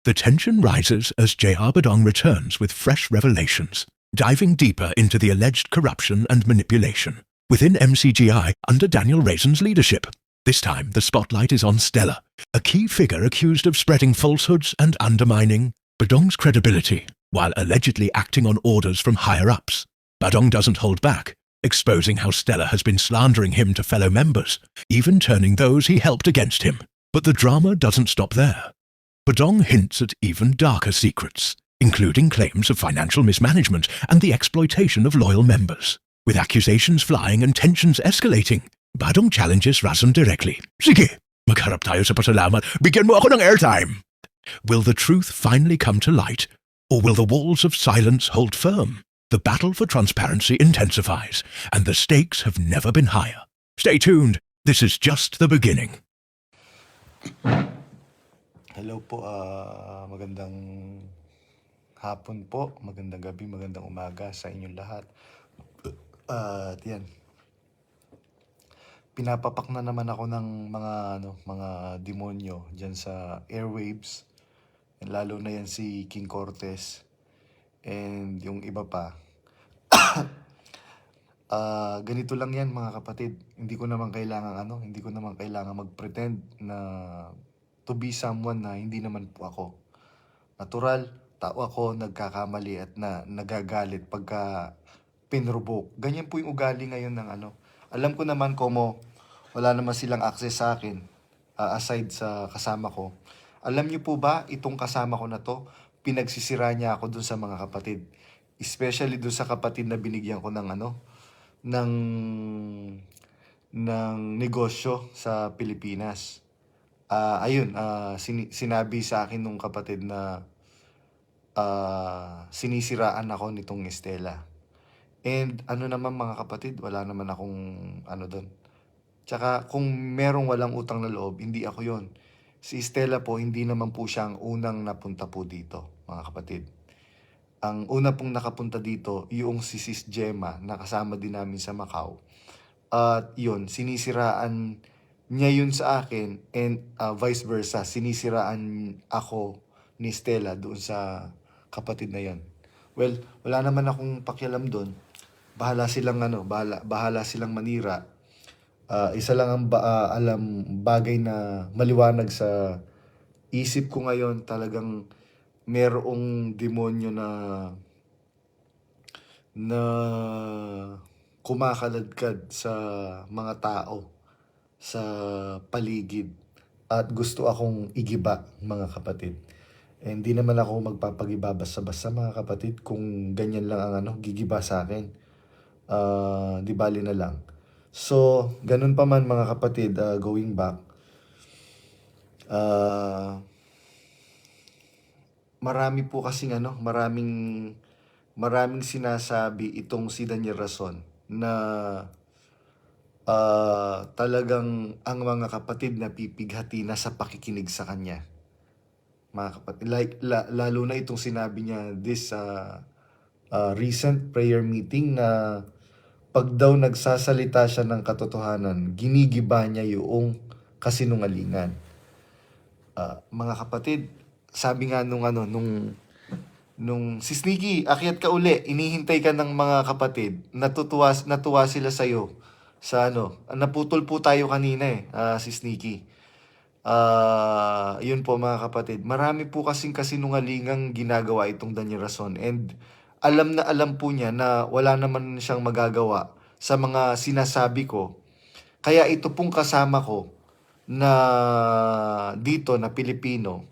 The tension rises as J.R. Badong returns with fresh revelations, diving deeper into the alleged corruption and manipulation within MCGI under Daniel Raisin's leadership. This time, the spotlight is on Stella, a key figure accused of spreading falsehoods and undermining Badong's credibility, while allegedly acting on orders from higher-ups. Badong doesn't hold back, exposing how Stella has been slandering him to fellow members, even turning those he helped against him. But the drama doesn't stop there. Badong hints at even darker secrets, including claims of financial mismanagement and the exploitation of loyal members. With accusations flying and tensions escalating, Badong challenges Razon directly. Sige, magharap tayo sa pasalamat. Bigyan mo ako ng airtime. Will the truth finally come to light, or will the walls of silence hold firm? The battle for transparency intensifies, and the stakes have never been higher. Stay tuned. This is just the beginning. Hello po, magandang hapon po, magandang gabi, magandang umaga sa inyong lahat. At yan, pinapapak na naman ako ng mga demonyo dyan sa airwaves. Lalo na yan si King Cortez and yung iba pa. Ganito lang yan mga kapatid. Hindi ko naman kailangan mag-pretend na to be someone na hindi naman po ako. Natural, tao ako, nagkakamali at nagagalit pagka pinrovoke. Ganyan po yung ugali ngayon ng Alam ko naman wala naman silang access sa akin aside sa kasama ko. Alam niyo po ba, itong kasama ko na to, pinagsisira niya ako dun sa mga kapatid. Especially dun sa kapatid na binigyan ko ng ng negosyo sa Pilipinas. Sinabi sa akin nung kapatid na sinisiraan ako nitong Estela. And naman mga kapatid, wala naman akong doon. Tsaka kung merong walang utang na loob, hindi ako yon. Si Estela po, hindi naman po siya ang unang napunta po dito, mga kapatid. Ang una pong nakapunta dito, yung si Sis Gemma, na kasama din namin sa Macau. At yun, sinisiraan niya yun sa akin and vice versa, sinisiraan ako ni Stella doon sa kapatid na yan. Well, wala naman akong pakialam doon. Bahala silang manira. Isa lang ang bagay na maliwanag sa isip ko ngayon, talagang merong demonyo na kumakaladkad sa mga tao sa paligid at gusto akong igiba, mga kapatid. Hindi naman ako magpapagiba basta-basta, mga kapatid, kung ganyan lang ang gigiba sa akin. Di bali na lang. So, ganun pa man mga kapatid, going back, marami po kasing maraming sinasabi itong si Daniel Rason na talagang ang mga kapatid na pipighati na sa pakikinig sa kanya. Mga kapatid, lalo na itong sinabi niya this recent prayer meeting na pag daw nagsasalita siya ng katotohanan, ginigiba niya yung kasinungalingan. Mga kapatid, sabi nga nung Sis Nikki, akyat ka uli, inihintay ka ng mga kapatid, natuwa sila sa'yo. Sa naputol po tayo kanina Sis Nikki. Yun po mga kapatid, marami po kasing kasinungalingang ginagawa itong Daniel Rason, and alam na alam po niya na wala naman siyang magagawa sa mga sinasabi ko. Kaya ito pong kasama ko na dito na Pilipino,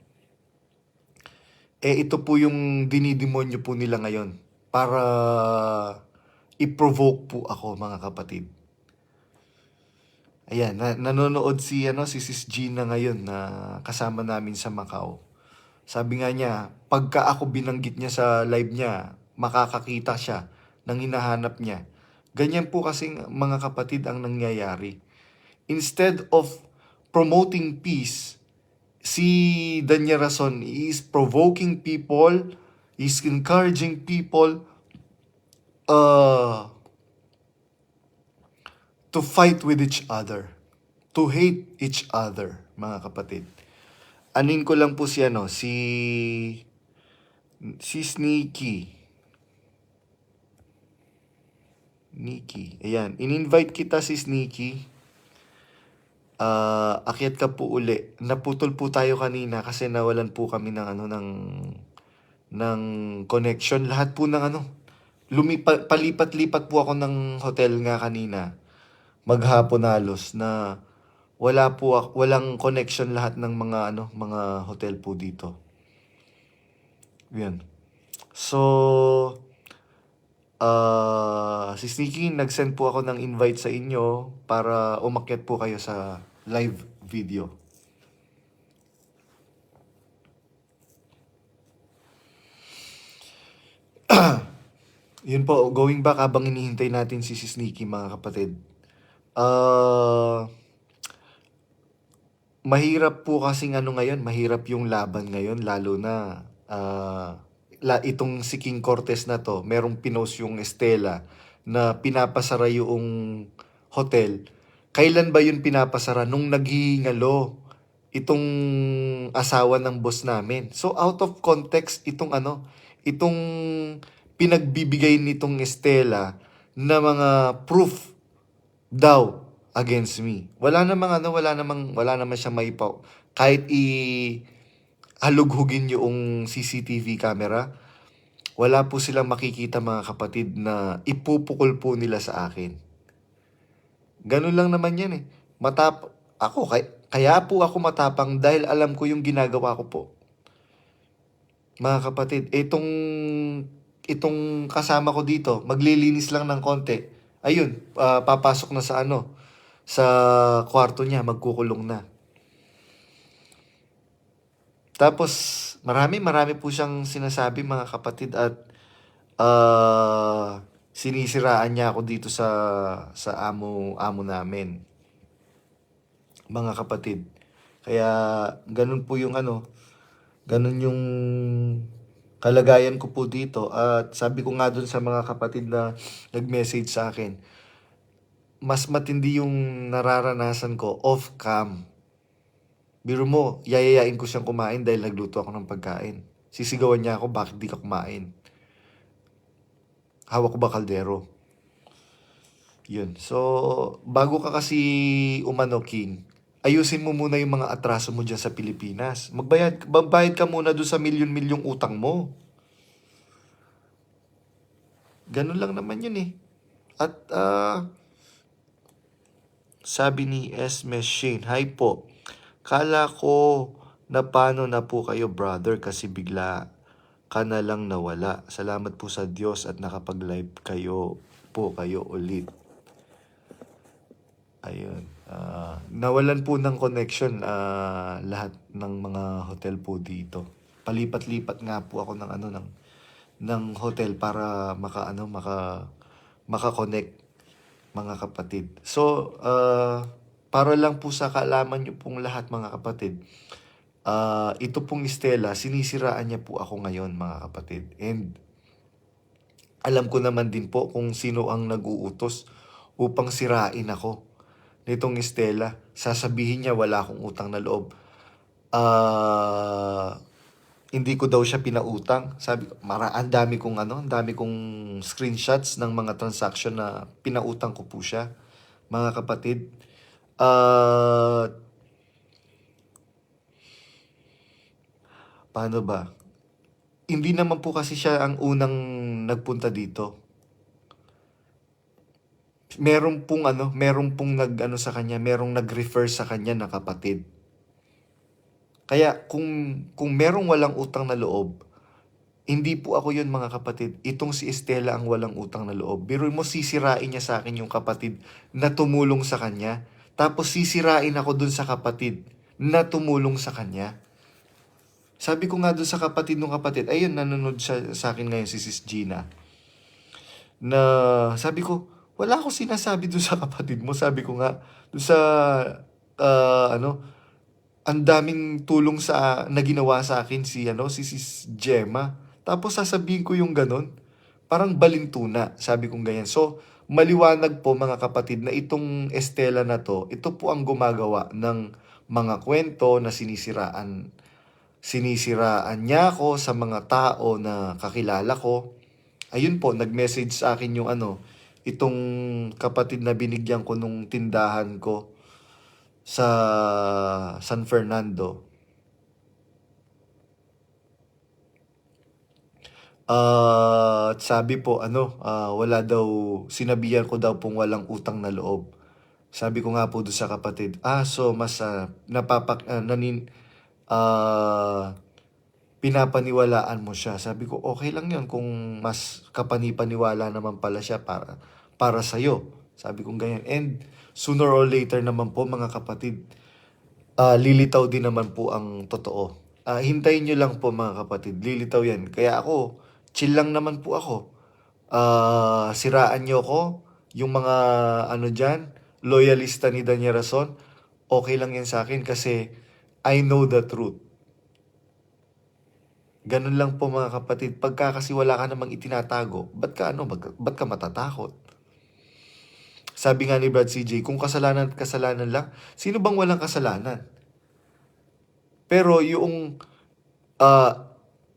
ito po yung dinidemonyo po nila ngayon para i-provoke po ako, mga kapatid. Ayan, nanonood si Sis Gina ngayon na kasama namin sa Macau. Sabi nga niya, pagka ako binanggit niya sa live niya, makakakita siya ng hinahanap niya. Ganyan po kasing mga kapatid ang nangyayari. Instead of promoting peace, si Daniel Rason is provoking people, is encouraging people to fight with each other, to hate each other, mga kapatid. anin ko lang po si ano, si Sneaky. Nikki. Ayan, in-invite kita si Sneaky. Akyat ka po uli. Naputol po tayo kanina kasi nawalan po kami ng ano ng connection. Lahat po ng ano, palipat-lipat po ako ng hotel nga kanina. Maghapon halos na walang connection lahat ng mga hotel po dito. Yan. So, si Sneaky, nag-send po ako ng invite sa inyo para umakyat po kayo sa live video. Yun po, going back habang hinihintay natin si Sneaky, mga kapatid. Mahirap po kasing ano ngayon, mahirap yung laban ngayon, lalo na itong si King Cortez na to, merong pinost yung Estela na pinapasara yung hotel. Kailan ba yun pinapasara? Nung naghihingalo itong asawa ng boss namin. So out of context itong pinagbibigay nitong Estela na mga proof daw against me. Wala namang siya maipaw. Kahit halughugin yung CCTV camera, wala po silang makikita, mga kapatid, na ipupukol po nila sa akin. Ganun lang naman yan eh. Kaya po ako matapang dahil alam ko yung ginagawa ko po. Mga kapatid, itong kasama ko dito, maglilinis lang ng konti. Ayun, papasok na sa kwarto niya, magkukulong na. Tapos, marami po siyang sinasabi, mga kapatid, at sinisiraan niya ako dito sa amo namin, mga kapatid. Kaya, ganun po yung ganun yung kalagayan ko po dito. At sabi ko nga dun sa mga kapatid na nag-message sa akin, mas matindi yung nararanasan ko off-cam. Biro mo, yayayain ko siyang kumain dahil nagluto ako ng pagkain. Sisigawan niya ako, bakit di ka kumain? Hawak ko ba kaldero? Yun. So, bago ka kasi King, ayusin mo muna yung mga atraso mo dyan sa Pilipinas. Magbayad ka muna doon sa milyon-milyong utang mo. Ganun lang naman yun eh. At, sabi ni Esme Shane, hi po. Kala ko na paano na po kayo, brother, kasi bigla ka na lang nawala. Salamat po sa Diyos at nakapag-live kayo ulit. Ayun. Nawalan po ng connection lahat ng mga hotel po dito. Palipat-lipat nga po ako ng hotel para maka-connect, mga kapatid. So, para lang po sa kaalaman nyo pong lahat, mga kapatid, ito pong Estela, sinisiraan niya po ako ngayon, mga kapatid. And alam ko naman din po kung sino ang nag-uutos upang sirain ako nitong Estela. Sasabihin niya wala akong utang na loob. Hindi ko daw siya pinautang. Sabi ko, ang dami kong screenshots ng mga transaction na pinautang ko po siya, mga kapatid. Paano ba? Hindi naman po kasi siya ang unang nagpunta dito. Merong pong sa kanya, merong nag-refer sa kanya na kapatid. Kaya kung merong walang utang na loob, hindi po ako yun, mga kapatid. Itong si Estela ang walang utang na loob. Biro mo, sisirain niya sa akin yung kapatid na tumulong sa kanya. Tapos sisirain ako dun sa kapatid na tumulong sa kanya. Sabi ko nga dun sa kapatid ng kapatid, ayun, nanonood sa akin ngayon si Sis Gina, na sabi ko, wala akong sinasabi dun sa kapatid mo. Sabi ko nga, dun sa, ang daming tulong na ginawa sa akin si Sis Gemma. Tapos sasabihin ko yung ganon, parang balintuna, sabi kong ganyan. So, maliwanag po, mga kapatid, na itong Estela na to, ito po ang gumagawa ng mga kwento na sinisiraan sinisiraan niya ako sa mga tao na kakilala ko. Ayun po, nag-message sa akin yung itong kapatid na binigyan ko nung tindahan ko sa San Fernando. At sabi po wala daw, sinabihan ko daw pong walang utang na loob. Sabi ko nga po doon sa kapatid, so mas pinapaniwalaan mo siya. Sabi ko, okay lang yun kung mas kapanipaniwala naman pala siya para sa'yo. Sabi ko ganyan. And sooner or later naman po mga kapatid, lilitaw din naman po ang totoo. Hintayin nyo lang po mga kapatid, lilitaw yan. Kaya ako, chill lang naman po ako. Siraan nyo ako, yung mga dyan, loyalista ni Daniel Rason, okay lang yan sa akin kasi I know the truth. Ganun lang po mga kapatid. Pagka kasi wala ka namang itinatago, ba't ka matatakot? Sabi nga ni Brad CJ, kung kasalanan lang, sino bang walang kasalanan? Pero yung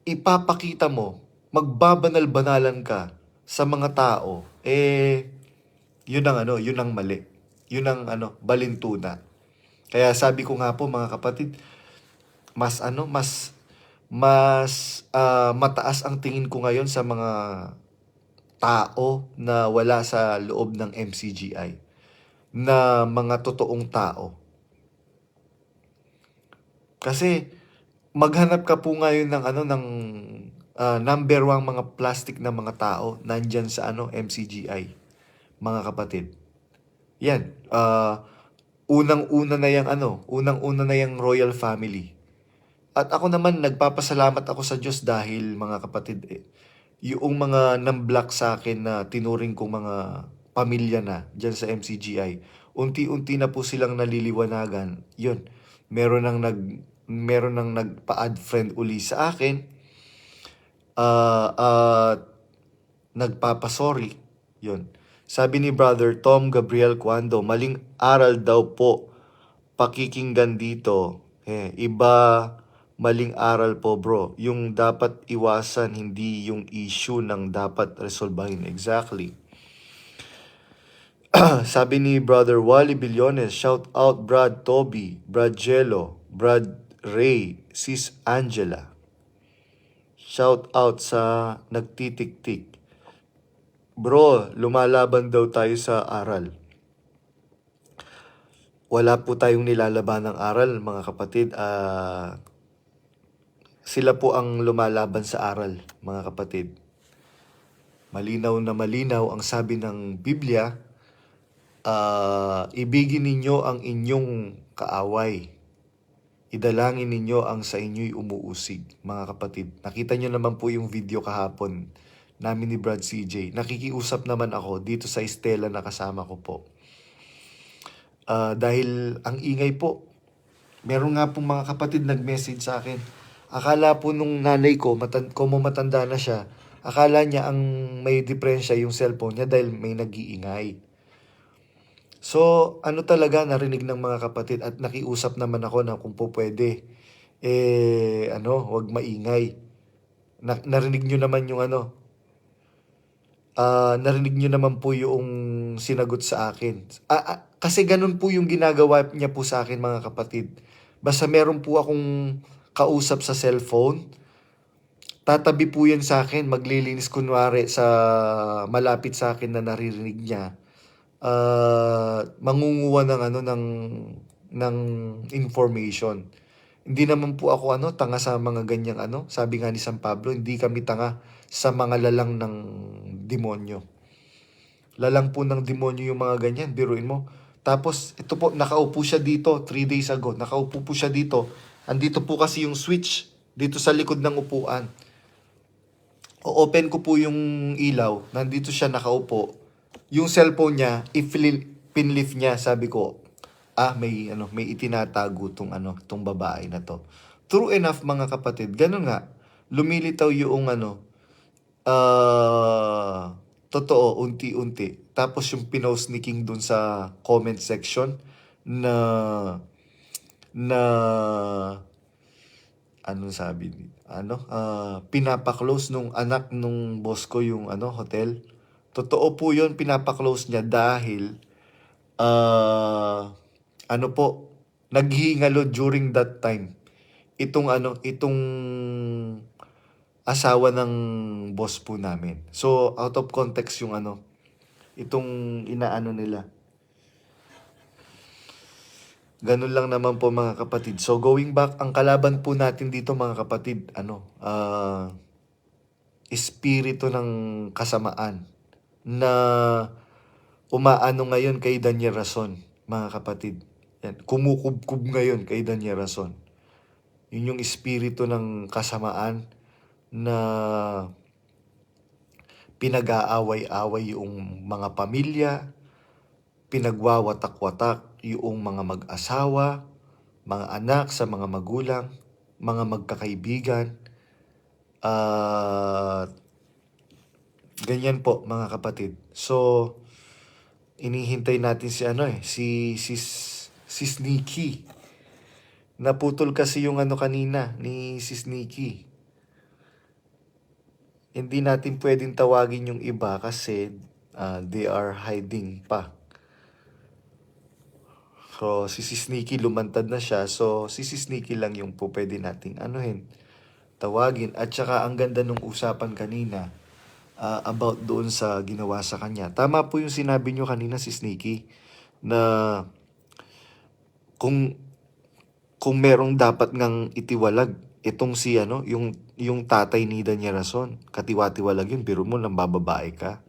ipapakita mo, magbabanal-banalan ka sa mga tao, yun ang mali. Yun ang balintuna. Kaya sabi ko nga po mga kapatid, mas mataas ang tingin ko ngayon sa mga tao na wala sa loob ng MCGI, na mga totoong tao. Kasi maghanap ka po ngayon ng number 1 mga plastic na mga tao nandyan sa MCGI, mga kapatid. Yan, unang-una na yung royal family. At ako naman, nagpapasalamat ako sa Diyos dahil mga kapatid, yung mga namblock sa akin na tinuring kong mga pamilya na dyan sa MCGI, unti-unti na po silang naliliwanagan. Yun, meron nang nagpa-add friend uli sa akin, at nagpapasorry. Yun. Sabi ni Brother Tom Gabriel Cuando, maling aral daw po pakikinggan dito. Iba maling aral po bro. Yung dapat iwasan, hindi yung issue ng dapat resolbahin. Exactly. Sabi ni Brother Wally Billones, shout out Brad Toby, Brad Jello, Brad Ray, Sis Angela. Shout out sa nagtitik-tik. Bro, lumalaban daw tayo sa aral. Wala po tayong nilalaban ng aral, mga kapatid. Sila po ang lumalaban sa aral, mga kapatid. Malinaw na malinaw ang sabi ng Biblia, ibigin ninyo ang inyong kaaway. Idalangin ninyo ang sa inyo'y umuusig, mga kapatid. Nakita nyo naman po yung video kahapon namin ni Brad CJ. Nakikiusap naman ako dito sa Estela na kasama ko po. Dahil ang ingay po. Meron nga pong mga kapatid nag-message sa akin. Akala po nung nanay ko, matanda na siya, akala niya ang may diferensya yung cellphone niya dahil may nag-iingay. So, talaga narinig ng mga kapatid at nakiusap naman ako na kung po pwede, wag maingay. Narinig nyo naman yung narinig nyo naman po yung sinagot sa akin. Kasi ganun po yung ginagawa niya po sa akin mga kapatid. Basta meron po akong kausap sa cellphone, tatabi po yan sa akin, maglilinis kunwari sa malapit sa akin na naririnig niya. Mangunguha ng information. Hindi naman po ako tanga sa mga ganyang sabi nga ni San Pablo, hindi kami tanga sa mga lalang ng demonyo. Lalang po ng demonyo yung mga ganyan, biruin mo. Tapos ito po, nakaupo siya dito 3 days ago. Nakaupo po siya dito. Andito po kasi yung switch dito sa likod ng upuan. O-open ko po yung ilaw, nandito siya nakaupo. Yung cellphone niya, pinlift niya, sabi ko, may itinatago tong babae na to. True enough mga kapatid, ganun nga. Lumilitaw yung totoo unti-unti. Tapos yung pinost ni King dun sa comment section na Ano sabi ni pinapa-close nung anak nung boss ko yung hotel. Totoo po yun, pinapa-close niya dahil, ano po, naghihingalo during that time. Itong asawa ng boss po namin. So, out of context yung itong inaano nila. Ganun lang naman po mga kapatid. So, going back, ang kalaban po natin dito mga kapatid, espiritu ng kasamaan na umaano ngayon kay Daniel Rason, mga kapatid. Yan, kumukubkub ngayon kay Daniel Rason. Yun yung espiritu ng kasamaan na pinag-aaway-away yung mga pamilya, pinagwawatak-watak yung mga mag-asawa, mga anak sa mga magulang, mga magkakaibigan, at ganyan po mga kapatid. So, inihintay natin si Sneaky. Naputol kasi yung kanina ni si Sneaky. Hindi natin pwedeng tawagin yung iba kasi they are hiding pa. So, si Sneaky lumantad na siya. So, si Sneaky lang yung po pwede nating tawagin. At saka ang ganda nung usapan kanina about doon sa ginawa sa kanya. Tama po yung sinabi nyo kanina si Sneaky na kung merong dapat ngang itiwalag itong si yung tatay ni Daniel Rason. Katiwa-tiwalag yun, biro mo nang bababae ka.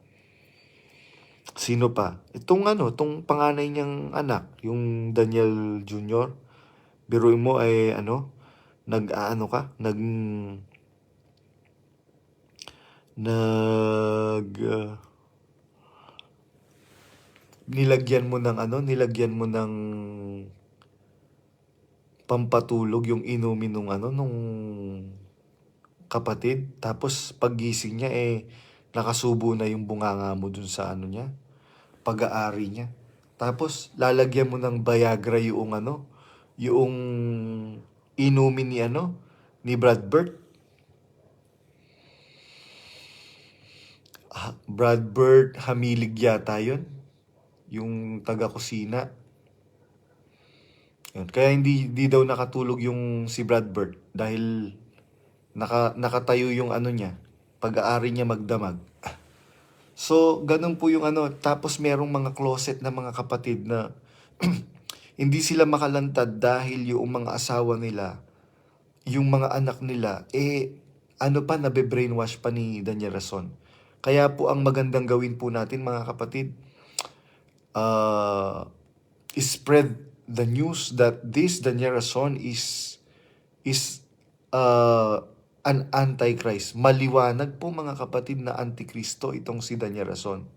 Sino pa? Itong panganay niyang anak, yung Daniel Jr. Biruin mo ay nilagyan mo ng pampatulog yung inumin nung kapatid. Tapos paggising niya nakasubo na yung bunganga mo dun sa niya, pag-aari niya. Tapos lalagyan mo ng Viagra yung yung inumin ni Brad Bird. Brad Bird, Hamilig yata yun. Yung taga-kusina. Kaya hindi daw nakatulog yung si Brad Bird dahil nakatayo yung niya, pag-aari niya magdamag. So, ganun po yung tapos merong mga closet na mga kapatid na hindi sila makalantad dahil yung mga asawa nila, yung mga anak nila, nabe-brainwash pa ni Daniel Rason. Kaya po ang magandang gawin po natin mga kapatid, spread the news that this Daniel Rason is an antichrist. Maliwanag po mga kapatid na antikristo itong si Daniel Rason.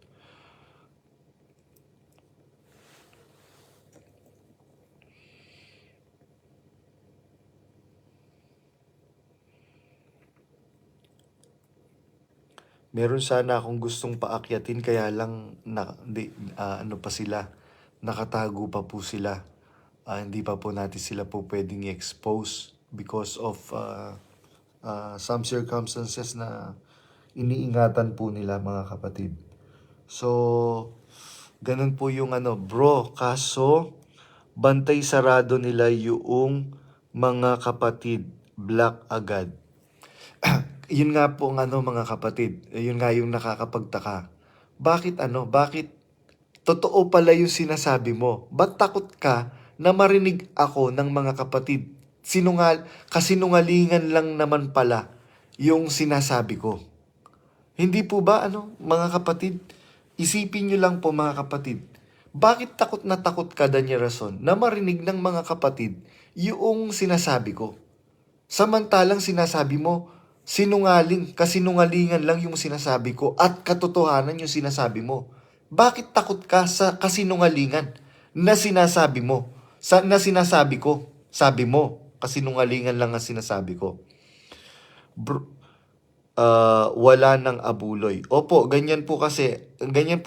Meron sana akong gustong paakyatin kaya lang pa sila, nakatago pa po sila. Hindi pa po natin sila po pwedeng i-expose because of some circumstances na iniingatan po nila mga kapatid. So, ganun po yung bro, kaso bantay sarado nila yung mga kapatid, black agad. Yun nga po mga kapatid, yun nga yung nakakapagtaka. Bakit totoo pala yung sinasabi mo? Ba't takot ka na marinig ako ng mga kapatid? Kasinungalingan lang naman pala yung sinasabi ko. Hindi po ba mga kapatid? Isipin nyo lang po mga kapatid. Bakit takot na takot ka Daniel Rason na marinig ng mga kapatid yung sinasabi ko? Samantalang sinasabi mo, kasinungalingan lang yung sinasabi ko at katotohanan yung sinasabi mo. Bakit takot ka sa kasinungalingan na sinasabi mo? Na sinasabi ko, sabi mo, kasinungalingan lang ang sinasabi ko. Wala nang abuloy. Opo, ganyan po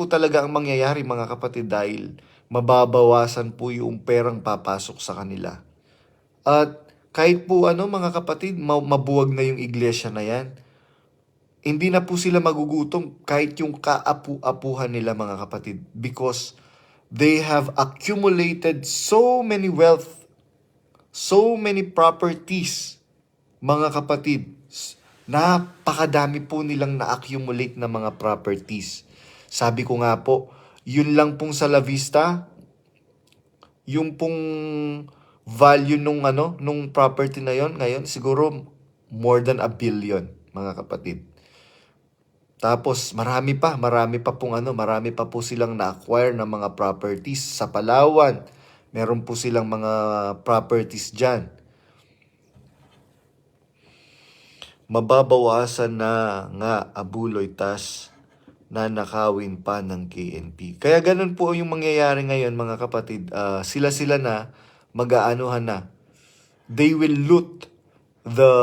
talaga ang mangyayari mga kapatid dahil mababawasan po yung perang papasok sa kanila. At Kahit po ano mga kapatid, mabuwag na yung iglesia na yan. Hindi na po sila magugutom kahit yung kaapu-apuhan nila mga kapatid because they have accumulated so many wealth, so many properties mga kapatid. Napakadami po nilang na-accumulate na mga properties. Sabi ko nga po, yun lang pong sa La Vista, yung pong value nung property na yon ngayon siguro more than 1 billion mga kapatid. Tapos marami pa marami pa po silang na-acquire ng mga properties sa Palawan. Meron po silang mga properties diyan. Mababawasan na nga abuloy tas nanakawin pa ng KNP. Kaya ganun po yung mangyayari ngayon mga kapatid. Sila na mag-aanuhan na. They will loot the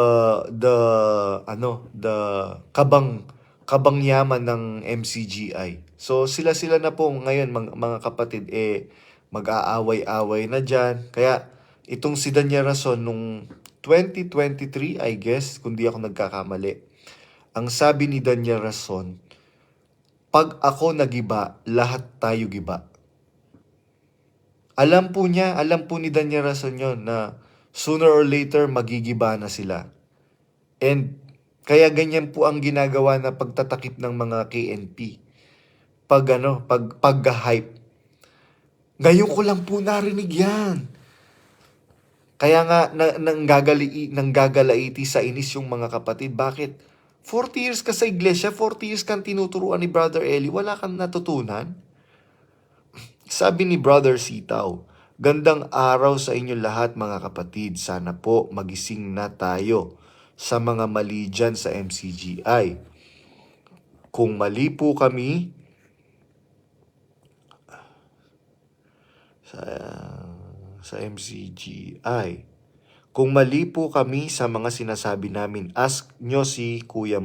kabang yaman ng MCGI. So sila na po ngayon mga kapatid mag-aaway-away na diyan. Kaya itong si Daniel Rason nung 2023 I guess kung di ako nagkakamali. Ang sabi ni Daniel Rason, pag ako nagiba, lahat tayo giba. Alam po ni Daniel Rason yun na sooner or later magigiba na sila. And kaya ganyan po ang ginagawa na pagtatakip ng mga KNP. Pag-hype. Ngayon ko lang po narinig yan. Kaya nga nanggagalaiti sa inis yung mga kapatid. Bakit? 40 years ka sa iglesia, 40 years kang tinuturuan ni Brother Eli, wala kang natutunan? Sabi ni Brother Sitaw, gandang araw sa inyo lahat mga kapatid. Sana po magising na tayo sa mga mali dyan sa MCGI. Kung mali po kami sa MCGI, kung mali po kami sa mga sinasabi namin, ask nyo si kuya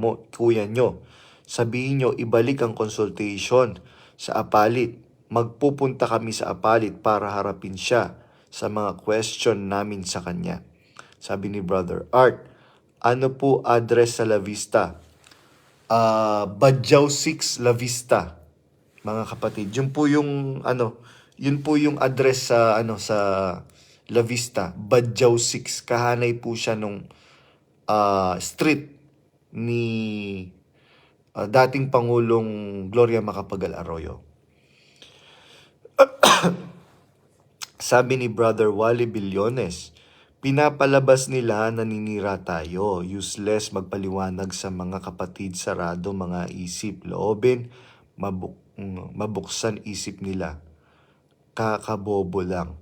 nyo. Sabihin nyo, ibalik ang consultation sa Apalit. Magpupunta kami sa Apalit para harapin siya sa mga question namin sa kanya. Sabi ni Brother Art, ano po address sa La Vista? Badjao 6 La Vista. Mga kapatid, yun po yung address sa sa La Vista, Badjao 6. Kahanay po siya nung street ni dating Pangulong Gloria Macapagal Arroyo. Sabi ni Brother Wally Billones, pinapalabas nila naninira tayo. Useless magpaliwanag sa mga kapatid, sarado mga isip, loobin, mabuksan isip nila. Kakabobo lang.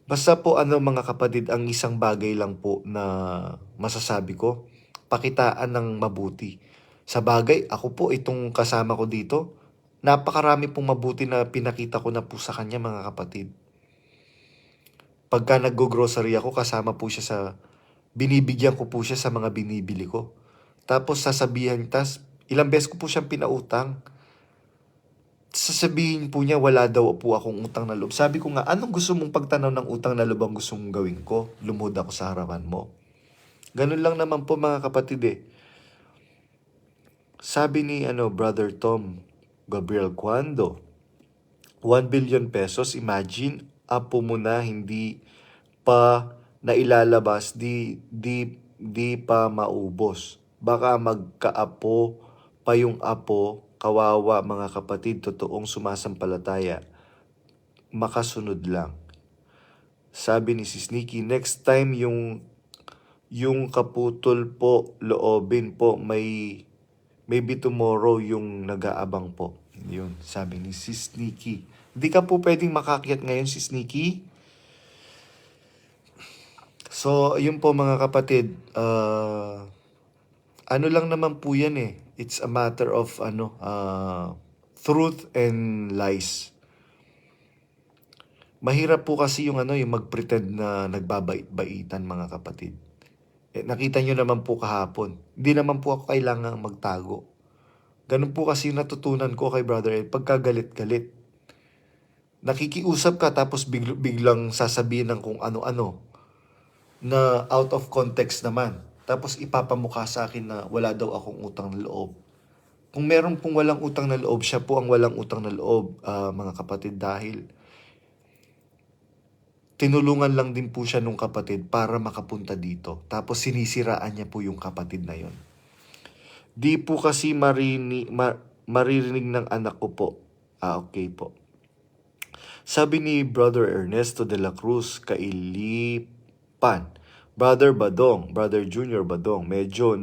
Basta po mga kapatid, ang isang bagay lang po na masasabi ko, pakitaan ng mabuti. Sa bagay, ako po itong kasama ko dito, napakarami pong mabuti na pinakita ko na po sa kanya mga kapatid. Pagka nag-grocery ako, kasama po siya binibigyan ko po siya sa mga binibili ko. Tapos sasabihan, ilang beses ko po siyang pinautang. Sasabihin po niya, wala daw po akong utang na loob. Sabi ko nga, anong gusto mong pagtanaw ng utang na loob ang gusto mong gawin ko? Lumuhod ako sa harapan mo. Ganun lang naman po mga kapatid Sabi ni Brother Tom Gabriel Cuando, 1 billion pesos, imagine, apo mo na hindi pa nailalabas, di pa maubos. Baka magkaapo pa yung apo, kawawa mga kapatid, totoong sumasampalataya. Makasunod lang. Sabi ni Sis Nikki, next time yung kaputol po, loobin po, maybe tomorrow yung nag-aabang po. Yun, sabi ni Sis Nikki. Hindi ka po pwedeng makakyat ngayon, Sis Nikki. So, yun po mga kapatid, ano lang naman po yan It's a matter of truth and lies. Mahirap po kasi yung mag-pretend na nagbabait-baitan mga kapatid. Nakita nyo naman po kahapon. Hindi naman po ako kailangang magtago. Ganun po kasi natutunan ko kay Brother Ed, pagka galit-galit. Nakikiusap ka tapos biglang sasabihin ng kung ano-ano. na out of context naman. Tapos ipapamukha sa akin na wala daw akong utang na loob. Kung meron pong walang utang na loob, siya po ang walang utang na loob, mga kapatid, dahil tinulungan lang din po siya nung kapatid para makapunta dito. Tapos sinisiraan niya po yung kapatid na yon. Di po kasi maririnig ng anak ko po. Okay po. Sabi ni Brother Ernesto de la Cruz Kailipan, Brother Badong, Brother Junior Badong, medyo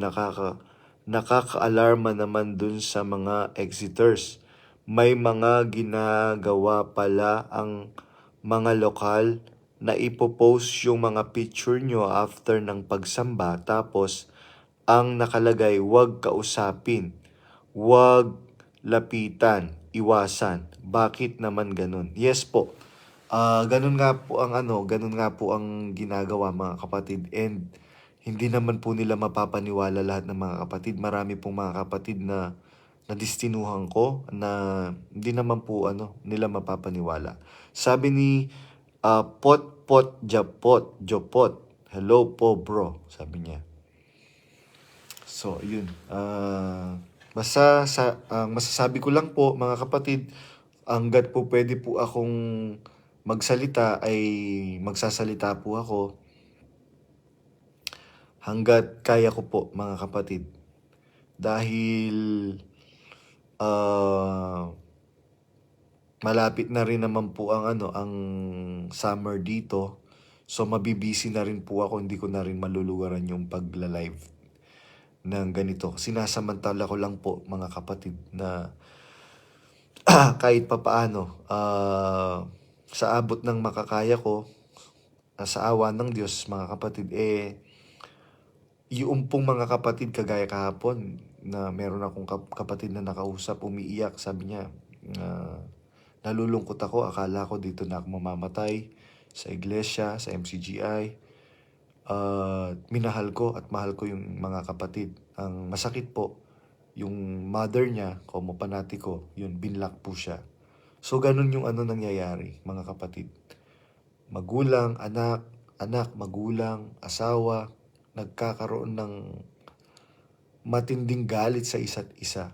nakaka-alarma naman dun sa mga exiters. May mga ginagawa pala ang mga lokal na ipopost yung mga picture nyo after ng pagsamba, tapos ang nakalagay, "Huwag kausapin, huwag lapitan, iwasan." Bakit naman ganun? Yes po. Ganun nga po ang ganun nga po ang ginagawa, mga kapatid, and hindi naman po nila mapapaniwala lahat ng mga kapatid. Marami pong mga kapatid na nadistinuhan ko na hindi naman po nila mapapaniwala. Sabi ni Pot Japot Jopot, "Hello po bro," sabi niya. So, yun. Masasabi ko lang po, mga kapatid, hanggat po pwede po akong magsalita ay magsasalita po ako. Hanggat kaya ko po, mga kapatid. Dahil malapit na rin naman po ang ang summer dito. So mabibisi na rin po ako, hindi ko na rin maluluwaran yung pagla-live ng ganito. Sinasamantala ko lang po, mga kapatid, na kahit papaano, sa abot ng makakaya ko, sa awa ng Diyos, mga kapatid, yung pong mga kapatid kagaya kahapon, na meron akong kapatid na nakausap, umiiyak, sabi niya, nalulungkot ako, akala ko dito na ako mamamatay sa iglesia, sa MCGI. Minahal ko at mahal ko yung mga kapatid. Ang masakit po, yung mother niya, como panatiko, yun, binlock po siya. So, ganun yung nangyayari, mga kapatid. Magulang, anak, magulang, asawa, nagkakaroon ng matinding galit sa isa't isa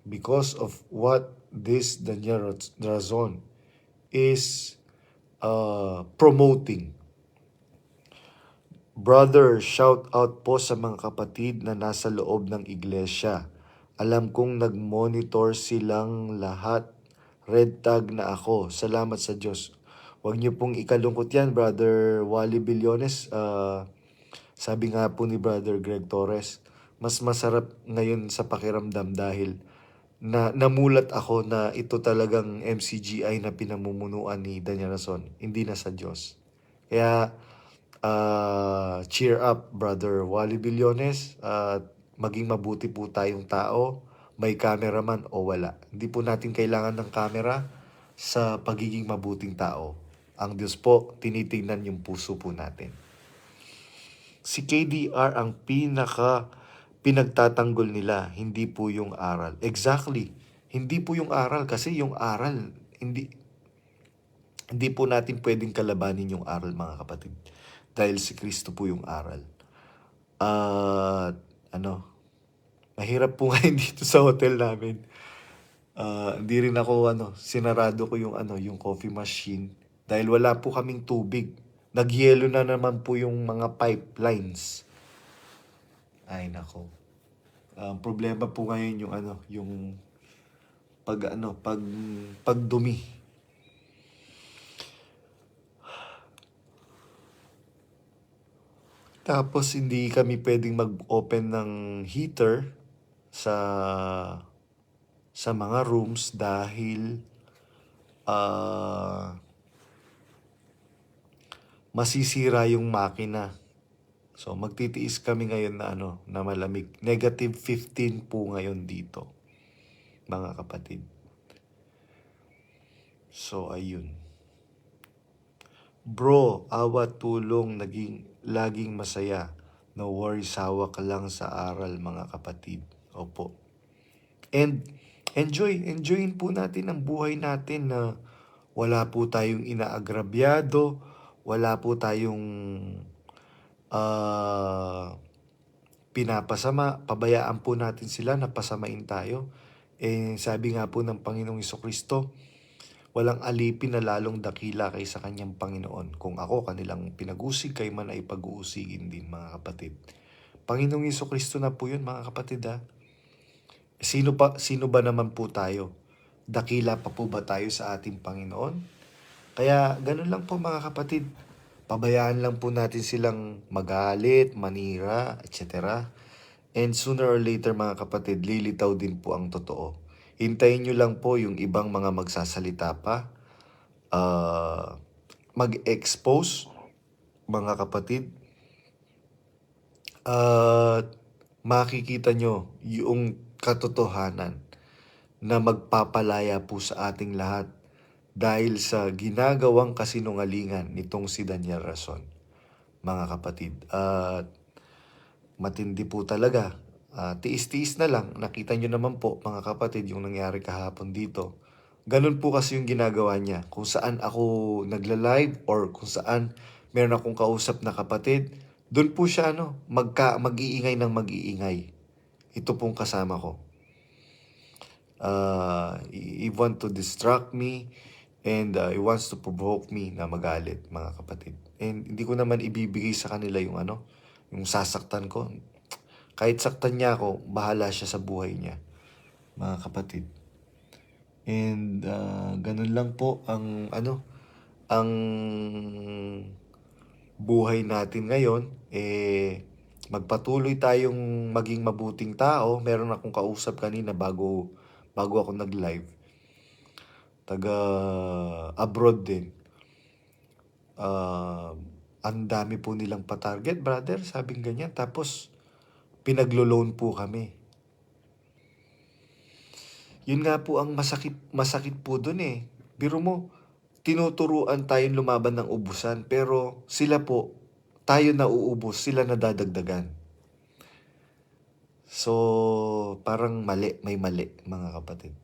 because of what this Daniel Razon is promoting. Brother, shout out po sa mga kapatid na nasa loob ng iglesia. Alam kong nag-monitor silang lahat. Red tag na ako. Salamat sa Diyos. Huwag niyo pong ikalungkot yan, Brother Wally Billones. Sabi nga po ni Brother Greg Torres, mas masarap ngayon sa pakiramdam dahil namulat ako na ito talagang MCGI na pinamumunuan ni Daniel Razon, hindi na sa Diyos. Kaya, cheer up, Brother Wally Billones, at maging mabuti po tayong tao, may cameraman o wala. Hindi po natin kailangan ng camera sa pagiging mabuting tao. Ang Diyos po, tinitingnan yung puso po natin. Si KDR ang pinagtatanggol nila, hindi po yung aral. Exactly. Hindi po yung aral, kasi yung aral, hindi po natin pwedeng kalabanin yung aral, mga kapatid. Dahil si Kristo po yung aral. Mahirap po ngayon dito sa hotel namin. Hindi rin ako sinarado ko yung coffee machine dahil wala po kaming tubig. Nagyelo na naman po yung mga pipelines. Ay nako. Problema po ngayon yung pagdumi. Tapos hindi kami pwedeng mag-open ng heater sa mga rooms dahil masisira yung makina. So magtitiis kami ngayon na malamig. -15 po ngayon dito, mga kapatid. So ayun. Bro, awa tulong, laging masaya. No worries, hawak ka lang sa aral, mga kapatid. Opo. And enjoyin po natin ang buhay natin na wala po tayong inaagrabyado, wala po tayong pinapasama, pabayaan po natin sila na pasamain tayo. Sabi nga po ng Panginoong Jesucristo, walang alipin na lalong dakila kaysa kanyang Panginoon. Kung ako kanilang pinag-usig, kayo man ay pag-uusigin din, mga kapatid. Panginoong Jesucristo na po yun, mga kapatid ha. Sino ba naman po tayo? Dakila pa po ba tayo sa ating Panginoon? Kaya ganun lang po, mga kapatid. Pabayaan lang po natin silang magalit, manira, etc. And sooner or later, mga kapatid, lilitaw din po ang totoo. Hintayin nyo lang po yung ibang mga magsasalita pa, mag-expose, mga kapatid, at makikita nyo yung katotohanan na magpapalaya po sa ating lahat dahil sa ginagawang kasinungalingan nitong si Daniel Rason, mga kapatid. At matindi po talaga. Tiis-tiis na lang. Nakita nyo naman po, mga kapatid, yung nangyari kahapon dito. Ganun po kasi yung ginagawa niya. Kung saan ako nagla-live or kung saan meron akong kausap na kapatid, doon po siya mag-iingay ng mag-iingay. Ito pong kasama ko. He want to distract me and he wants to provoke me na magalit, mga kapatid. And hindi ko naman ibibigay sa kanila yung yung sasaktan ko. Kahit saktan niya ako, bahala siya sa buhay niya, mga kapatid. And ganun lang po ang ang buhay natin ngayon. Magpatuloy tayong maging mabuting tao. Meron akong kausap kanina bago ako nag-live. Taga abroad din. Ang dami po nilang pa-target, brother, sabing ganyan. Tapos pinaglo-loan po kami. Yun nga po ang masakit po dun eh. Biro mo, tinuturuan tayong lumaban ng ubusan, pero sila po, tayo na uubos, sila nadadagdagan. So, parang may mali, mga kapatid.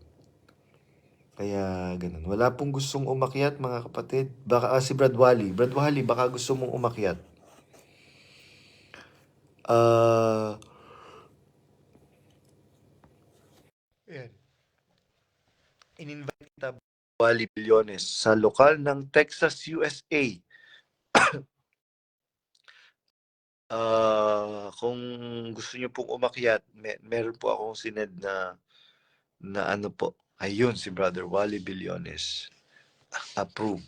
Kaya ganun. Wala pong gustong umakyat, mga kapatid. Baka si Brad Wally, baka gusto mong umakyat. Ayan. In-invite kita, Wally Billones, sa lokal ng Texas, USA. Kung gusto niyo pong umakyat, meron po akong sined na ano po. Ayun, si Brother Wally Billones. Approve.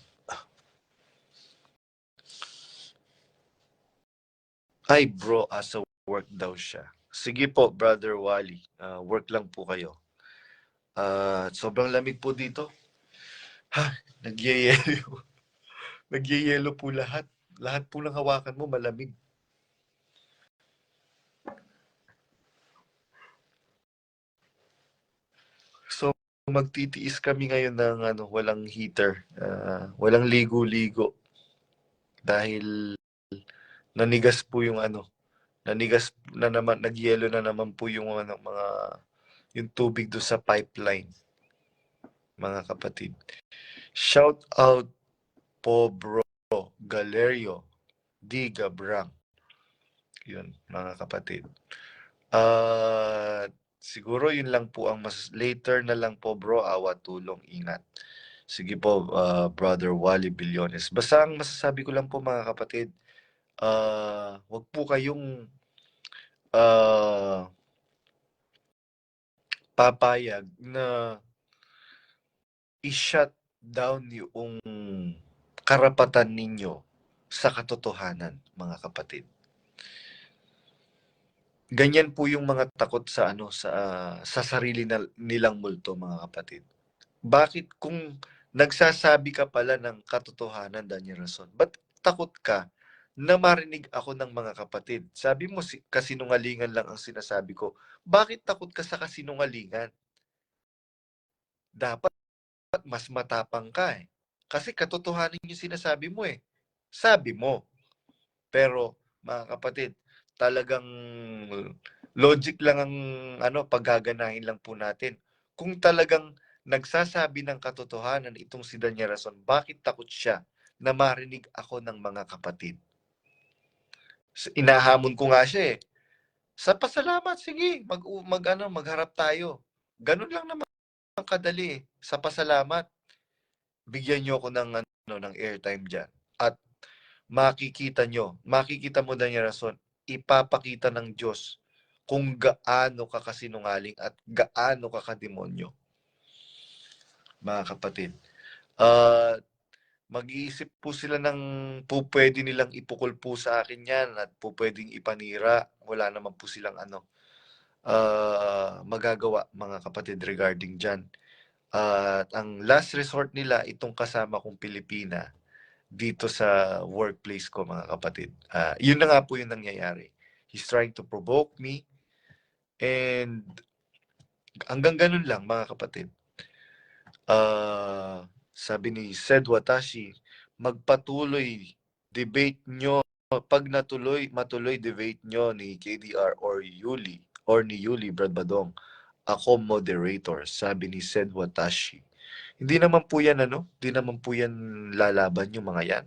Ay bro, asa work daw siya. Sige po, Brother Wally. Work lang po kayo. Sobrang lamig po dito. Nagyayelo. Nagyayelo po lahat. Lahat po ng hawakan mo malamig. So, magtitiis kami ngayon ng walang heater. Walang ligo-ligo. Dahil nanigas po yung nanigas na naman, nagyelo na naman po yung yung tubig do sa pipeline, mga kapatid. Shout out po bro Galerio D. Gabrang. Yun, mga kapatid. Siguro yun lang po ang later na lang po bro, awa tulong, ingat. Sige po, Brother Wally Billones. Basta ang masasabi ko lang po, mga kapatid, wag po kayong papayag na i-shut down yung karapatan ninyo sa katotohanan, mga kapatid. Ganyan po yung mga takot sa sa sarili nilang multo, mga kapatid. Bakit kung nagsasabi ka pala ng katotohanan, Daniel Rason, ba't takot ka na marinig ako ng mga kapatid? Sabi mo, kasinungalingan lang ang sinasabi ko. Bakit takot ka sa kasinungalingan? Dapat mas matapang ka eh. Kasi katotohanan yung sinasabi mo eh. Sabi mo. Pero, mga kapatid, talagang logic lang ang paggaganahin lang po natin. Kung talagang nagsasabi ng katotohanan itong si Daniel Rason, bakit takot siya na marinig ako ng mga kapatid? Inahamon ko nga siya eh. Sa pasalamat, sige, magharap tayo. Ganun lang naman kadali eh. Sa pasalamat, bigyan niyo ako ng airtime diyan. At makikita mo na niya rason, ipapakita ng Diyos kung gaano ka kasinungaling at gaano ka kademonyo. Mga kapatid, mag-iisip po sila ng pwede nilang ipukol po sa akin yan at pwedeng ipanira. Wala naman po silang magagawa, mga kapatid, regarding dyan. At ang last resort nila, itong kasama kong Pilipina dito sa workplace ko, mga kapatid. Yun na nga po yung nangyayari. He's trying to provoke me and hanggang ganun lang, mga kapatid. Sabi ni Sed Watashi, magpatuloy debate nyo. Pag matuloy debate nyo ni KDR or ni Yuli Brad Badong, ako moderator, sabi ni Sed Watashi. Hindi naman po yan hindi naman po yan lalaban yung mga yan.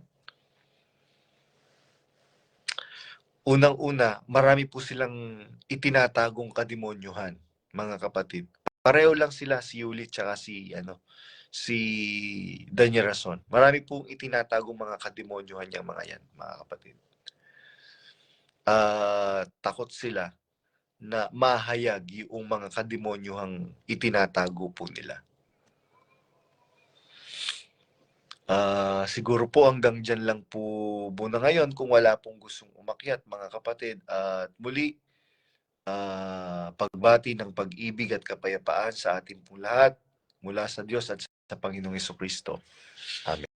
Unang-una, marami po silang itinatagong kademonyuhan, mga kapatid. Pareho lang sila, si Yuli tsaka si Danya Rason. Marami pong itinatagong mga kademonyuhan yung mga yan, mga kapatid. Takot sila na mahayag yung mga kademonyuhang itinatago po nila. Siguro po hanggang dyan lang po muna ngayon kung wala pong gustong umakyat, mga kapatid. At muli, pagbati ng pag-ibig at kapayapaan sa atin pong lahat mula sa Diyos at sa Panginoong Hesukristo. Amen.